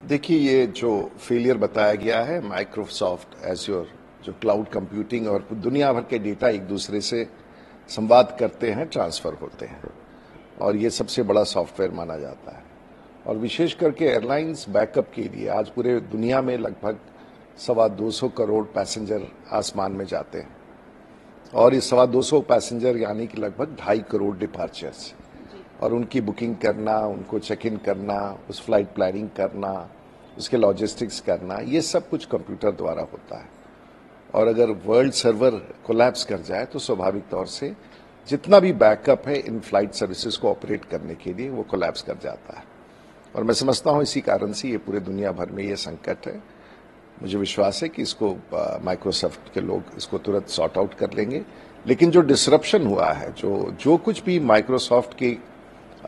देखिए, ये जो फेलियर बताया गया है माइक्रोसॉफ्ट एज्योर, जो क्लाउड कंप्यूटिंग और दुनिया भर के डेटा एक दूसरे से संवाद करते हैं, ट्रांसफर होते हैं, और ये सबसे बड़ा सॉफ्टवेयर माना जाता है। और विशेष करके एयरलाइंस बैकअप के लिए आज पूरे दुनिया में लगभग 225 करोड़ पैसेंजर आसमान में जाते हैं, और इस 225 पैसेंजर यानी कि लगभग 2.5 करोड़ डिपार्चर्स, और उनकी बुकिंग करना, उनको चेक इन करना, उस फ्लाइट प्लानिंग करना, उसके लॉजिस्टिक्स करना, ये सब कुछ कंप्यूटर द्वारा होता है। और अगर वर्ल्ड सर्वर कोलैप्स कर जाए तो स्वाभाविक तौर से जितना भी बैकअप है इन फ्लाइट सर्विसेज को ऑपरेट करने के लिए, वो कोलैप्स कर जाता है। और मैं समझता हूं इसी कारण से ये पूरे दुनिया भर में ये संकट है। मुझे विश्वास है कि इसको माइक्रोसॉफ्ट के लोग इसको तुरंत सॉर्ट आउट कर लेंगे। लेकिन जो डिसरप्शन हुआ है, जो कुछ भी माइक्रोसॉफ्ट की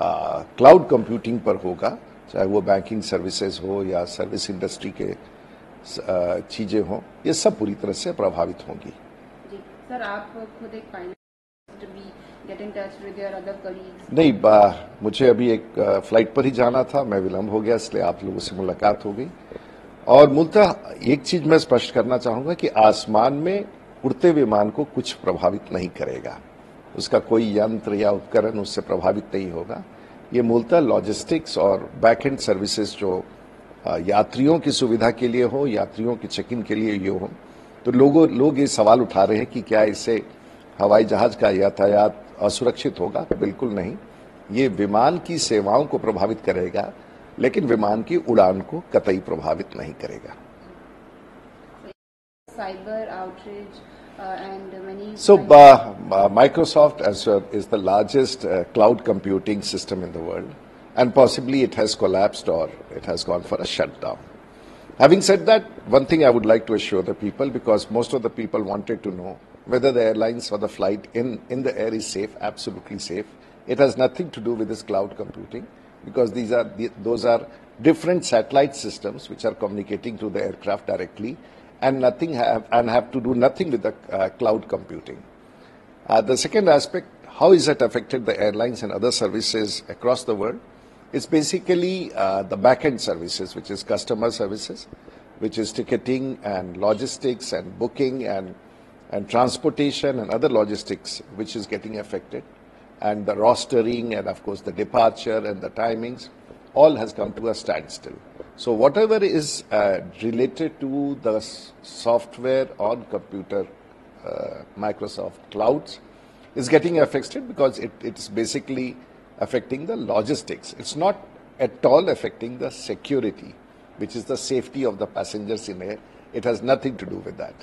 क्लाउड कंप्यूटिंग पर होगा, चाहे वो बैंकिंग सर्विसेज हो या सर्विस इंडस्ट्री के चीजें हो, ये सब पूरी तरह से प्रभावित होंगी। जी सर, आप खुद एक फाइनेंस भी get in touch with your other colleagues? नहीं, मुझे अभी एक फ्लाइट पर ही जाना था, मैं विलंब हो गया, इसलिए आप लोगों से मुलाकात हो गई। और मूलतः एक चीज मैं स्पष्ट करना चाहूंगा कि आसमान में उड़ते विमान को कुछ प्रभावित नहीं करेगा, उसका कोई यंत्र या उपकरण उससे प्रभावित नहीं होगा। ये मूलतः लॉजिस्टिक्स और बैक एंड सर्विसेज जो यात्रियों की सुविधा के लिए हो, यात्रियों की चेक इन के लिए ये हो, तो लोग ये सवाल उठा रहे हैं कि क्या इससे हवाई जहाज का यातायात असुरक्षित होगा? बिल्कुल नहीं। ये विमान की सेवाओं को प्रभावित करेगा, लेकिन विमान की उड़ान को कतई प्रभावित नहीं करेगा। Cyber outreach and many. So, Microsoft Azure is the largest cloud computing system in the world, and possibly it has collapsed or it has gone for a shutdown. Having said that, one thing I would like to assure the people, because most of the people wanted to know whether the airlines or the flight in the air is safe, absolutely safe. It has nothing to do with this cloud computing, because those are different satellite systems which are communicating to the aircraft directly, and have to do nothing with the cloud computing. The second aspect, how is it affected the airlines and other services across the world? It's basically the back-end services, which is customer services, which is ticketing and logistics and booking and transportation and other logistics, which is getting affected, and the rostering and of course the departure and the timings, all has come to a standstill. So whatever is related to the software on computer, Microsoft clouds, is getting affected because it's basically affecting the logistics. It's not at all affecting the security, which is the safety of the passengers in air. It has nothing to do with that.